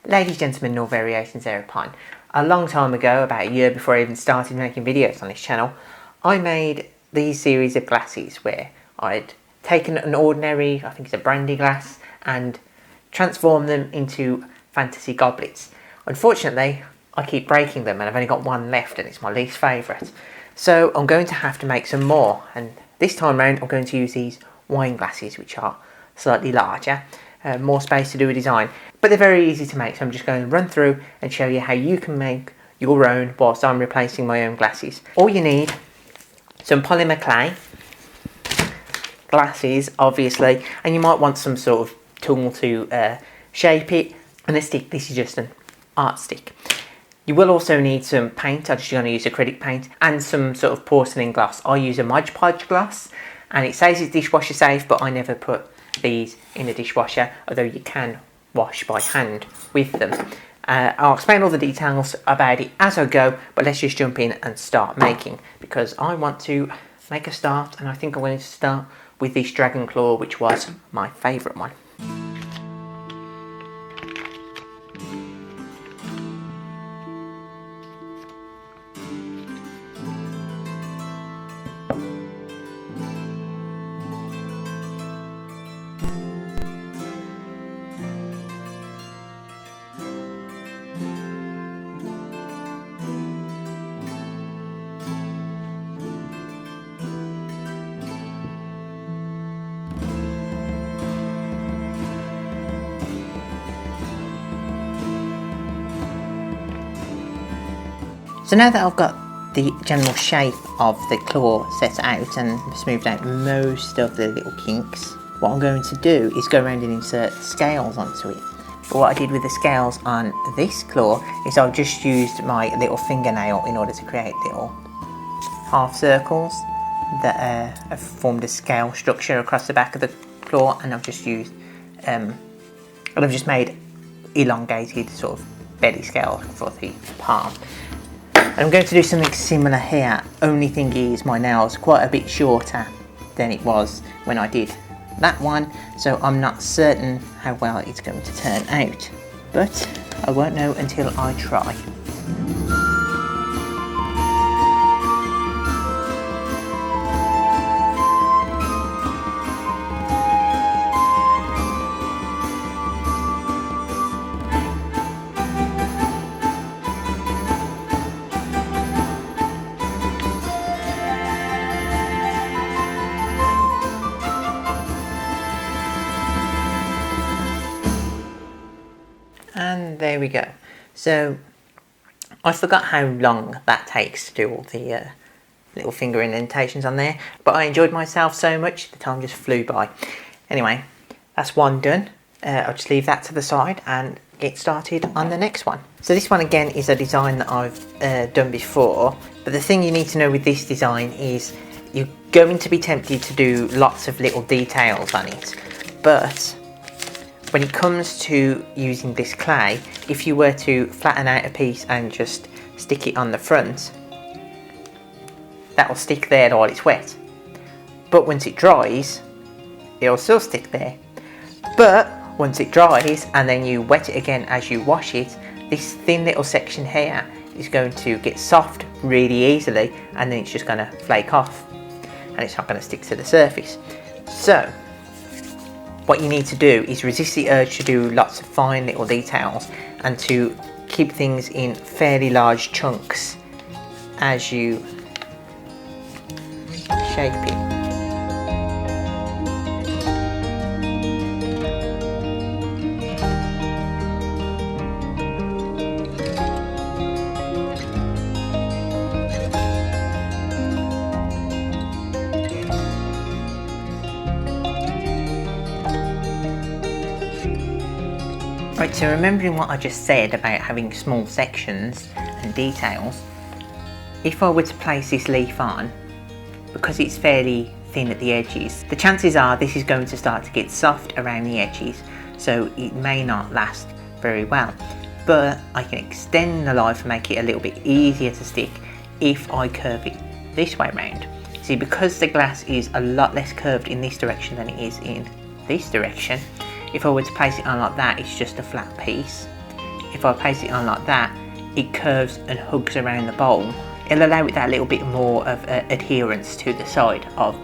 Ladies, gentlemen, and all variations thereupon. A long time ago, about a year before I even started making videos on this channel, I made these series of glasses where I'd taken an ordinary, I think it's a brandy glass, and transformed them into fantasy goblets. Unfortunately, I keep breaking them and I've only got one left and it's my least favourite. So I'm going to have to make some more, and this time around I'm going to use these wine glasses, which are slightly larger, more space to do a design, but they're very easy to make, so I'm just going to run through and show you how you can make your own whilst I'm replacing my own glasses. All you need, some polymer clay, glasses obviously, and you might want some sort of tool to shape it, and a stick. This is just an art stick. You will also need some paint. I'm just going to use acrylic paint, and some sort of porcelain glass. I use a Mod Podge glass, and it says it's dishwasher safe, but I never put these in the dishwasher, although you can wash by hand with them. I'll explain all the details about it as I go, but let's just jump in and start making, because I want to make a start, and I think I'm going to start with this dragon claw, which was my favourite one. So now that I've got the general shape of the claw set out and smoothed out most of the little kinks, what I'm going to do is go around and insert scales onto it. But what I did with the scales on this claw is I've just used my little fingernail in order to create little half circles that have formed a scale structure across the back of the claw, and I've just used I've just made elongated sort of belly scales for the palm. I'm going to do something similar here, only thing is my nail's quite a bit shorter than it was when I did that one, so I'm not certain how well it's going to turn out, but I won't know until I try. And there we go. So I forgot how long that takes to do all the little finger indentations on there, but I enjoyed myself so much the time just flew by. Anyway, that's one done. I'll just leave that to the side and get started on the next one. So this one again is a design that I've done before, but the thing you need to know with this design is you're going to be tempted to do lots of little details on it, but when it comes to using this clay, if you were to flatten out a piece and just stick it on the front, that will stick there while it's wet. But once it dries, it'll still stick there. But once it dries and then you wet it again as you wash it, this thin little section here is going to get soft really easily, and then it's just going to flake off and it's not going to stick to the surface. So what you need to do is resist the urge to do lots of fine little details and to keep things in fairly large chunks as you shape it. Right, so remembering what I just said about having small sections and details, if I were to place this leaf on, because it's fairly thin at the edges, the chances are this is going to start to get soft around the edges, so it may not last very well. But I can extend the life and make it a little bit easier to stick if I curve it this way round. See, because the glass is a lot less curved in this direction than it is in this direction, if I were to place it on like that, it's just a flat piece. if I place it on like that, it curves and hugs around the bowl. It'll allow it that little bit more of adherence to the side of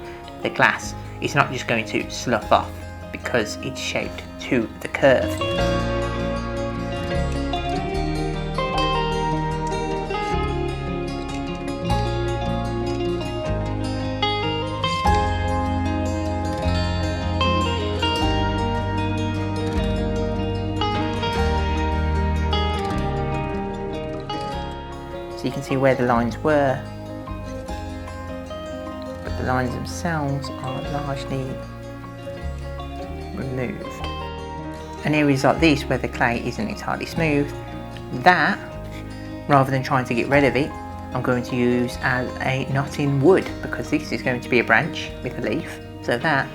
the glass. It's not just going to slough off because it's shaped to the curve. So you can see where the lines were, but the lines themselves are largely removed. And areas like this where the clay isn't entirely smooth, that, rather than trying to get rid of it, I'm going to use as a knot in wood, because this is going to be a branch with a leaf, so that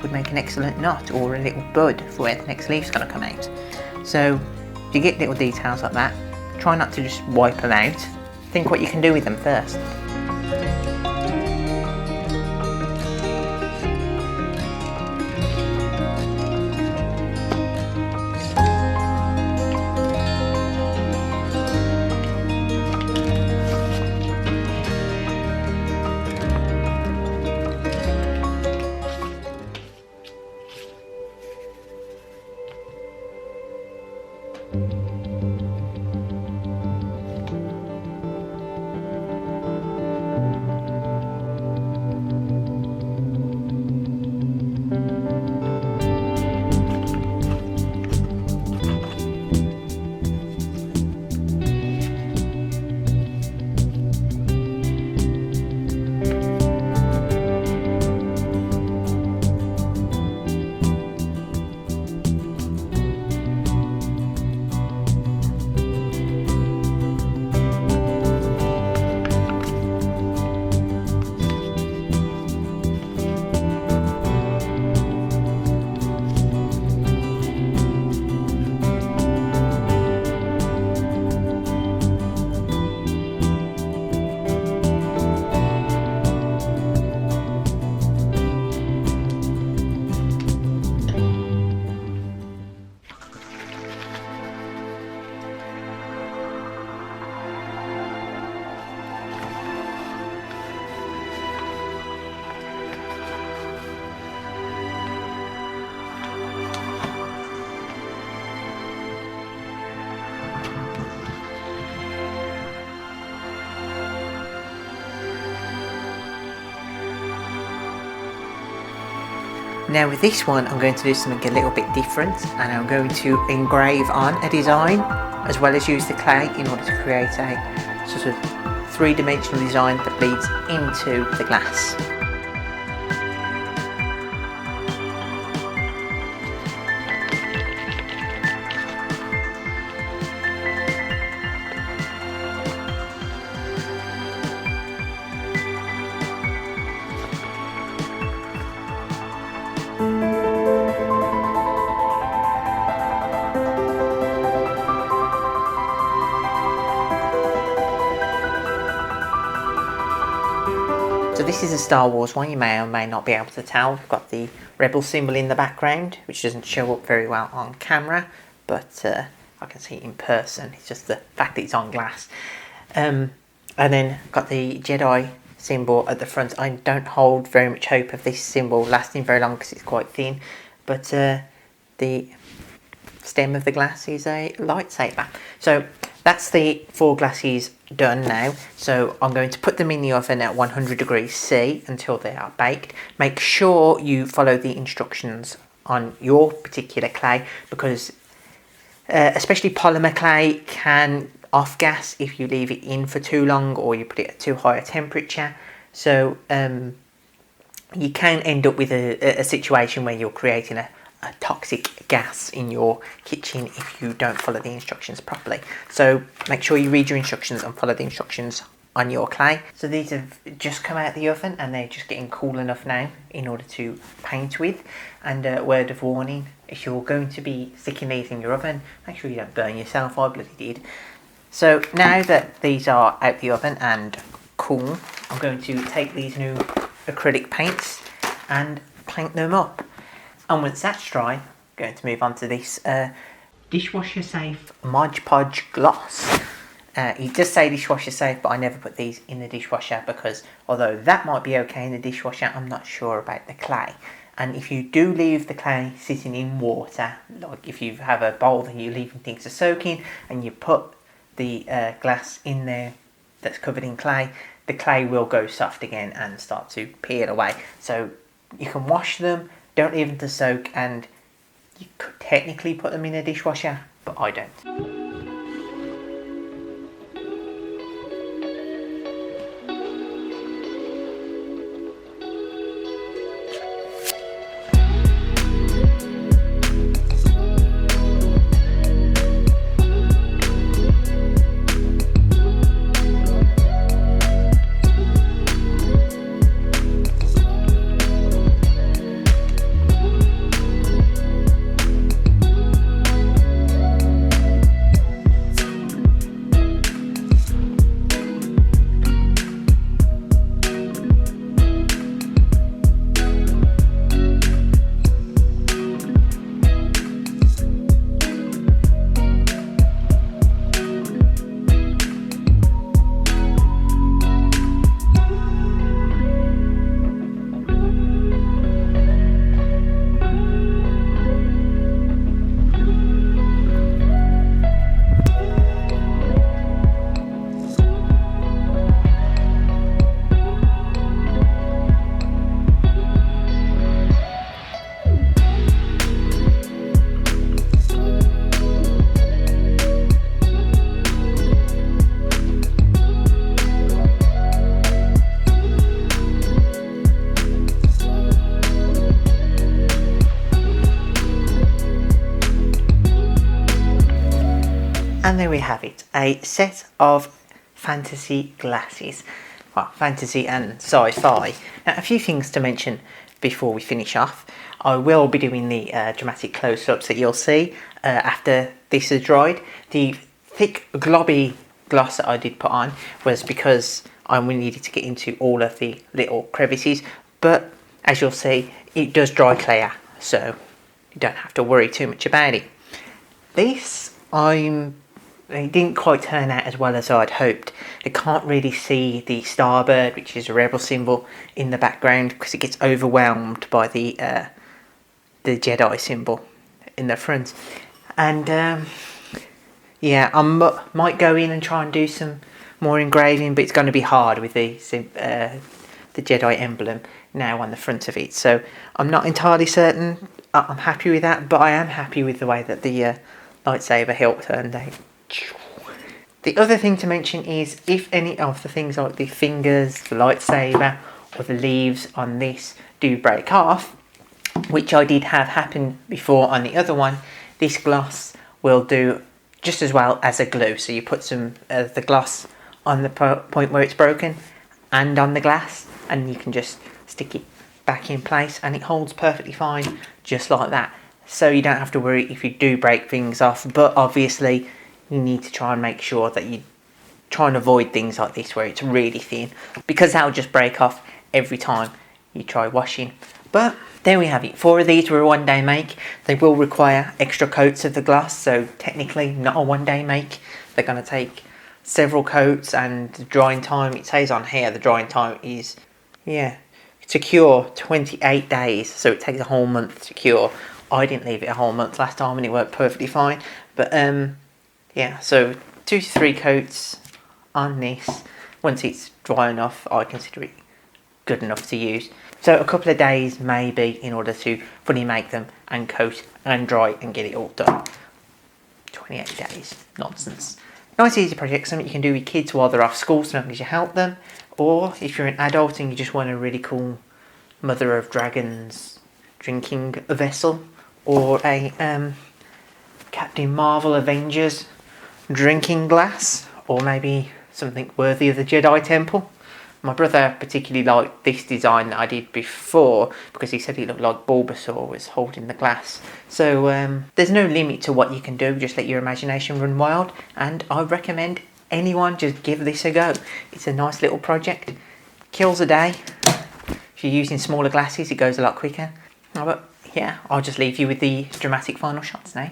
would make an excellent knot or a little bud for where the next leaf's going to come out. So if you get little details like that, try not to just wipe them out. Think what you can do with them first. Now with this one, I'm going to do something a little bit different, and I'm going to engrave on a design as well as use the clay in order to create a sort of three-dimensional design that bleeds into the glass. So this is a Star Wars one, you may or may not be able to tell. We've got the Rebel symbol in the background, which doesn't show up very well on camera, but I can see it in person. It's just the fact that it's on glass. And then got the Jedi symbol at the front. I don't hold very much hope of this symbol lasting very long because it's quite thin, but the stem of the glass is a lightsaber. So that's the 4 glasses done now. So I'm going to put them in the oven at 100 degrees C until they are baked. Make sure you follow the instructions on your particular clay, because especially polymer clay can off gas if you leave it in for too long or you put it at too high a temperature. So you can end up with a situation where you're creating a toxic gas in your kitchen if you don't follow the instructions properly. So make sure you read your instructions and follow the instructions on your clay. So these have just come out of the oven and they're just getting cool enough now in order to paint with. And a word of warning, if you're going to be sticking these in your oven, make sure you don't burn yourself. I bloody did. So now that these are out the oven and cool, I'm going to take these new acrylic paints and paint them up. And once that's dry, I'm going to move on to this dishwasher safe Mod Podge gloss. It does say dishwasher safe, but I never put these in the dishwasher because although that might be okay in the dishwasher, I'm not sure about the clay. And if you do leave the clay sitting in water, like if you have a bowl and you're leaving things to soak in and you put the glass in there that's covered in clay, the clay will go soft again and start to peel away. So you can wash them, don't leave them to soak, and you could technically put them in a dishwasher, but I don't. And there we have it, a set of fantasy glasses. Well, fantasy and sci-fi. Now, a few things to mention before we finish off. I will be doing the dramatic close-ups that you'll see after this has dried. The thick globby gloss that I did put on was because I needed to get into all of the little crevices, but as you'll see, it does dry clear, so you don't have to worry too much about it. This, it didn't quite turn out as well as I'd hoped. I can't really see the starbird, which is a rebel symbol, in the background because it gets overwhelmed by the Jedi symbol in the front. And yeah, I might go in and try and do some more engraving, but it's going to be hard with the Jedi emblem now on the front of it. So I'm not entirely certain I'm happy with that, but I am happy with the way that the lightsaber hilt turned out. The other thing to mention is if any of the things like the fingers, the lightsaber, or the leaves on this do break off, which I did have happen before on the other one, this gloss will do just as well as a glue. So you put some of the gloss on the point where it's broken and on the glass, and you can just stick it back in place and it holds perfectly fine just like that. So you don't have to worry if you do break things off, but obviously you need to try and make sure that you try and avoid things like this where it's really thin, because that'll just break off every time you try washing. But there we have it. 4 of these were a one-day make. They will require extra coats of the gloss, so technically not a one-day make. They're going to take several coats, and the drying time, it says on here, the drying time is, to cure 28 days, so it takes a whole month to cure. I didn't leave it a whole month last time and it worked perfectly fine. But yeah, so 2 to 3 coats on this. Once it's dry enough, I consider it good enough to use. So a couple of days maybe in order to fully make them and coat and dry and get it all done. 28 days, nonsense. Nice easy project, something you can do with kids while they're off school so long as you help them. Or if you're an adult and you just want a really cool Mother of Dragons drinking vessel, or a Captain Marvel Avengers drinking glass, or maybe something worthy of the Jedi Temple. My brother particularly liked this design that I did before because he said it looked like Bulbasaur was holding the glass. So there's no limit to what you can do, just let your imagination run wild, and I recommend anyone just give this a go. It's a nice little project, kills a day. If you're using smaller glasses it goes a lot quicker. But yeah, I'll just leave you with the dramatic final shots now.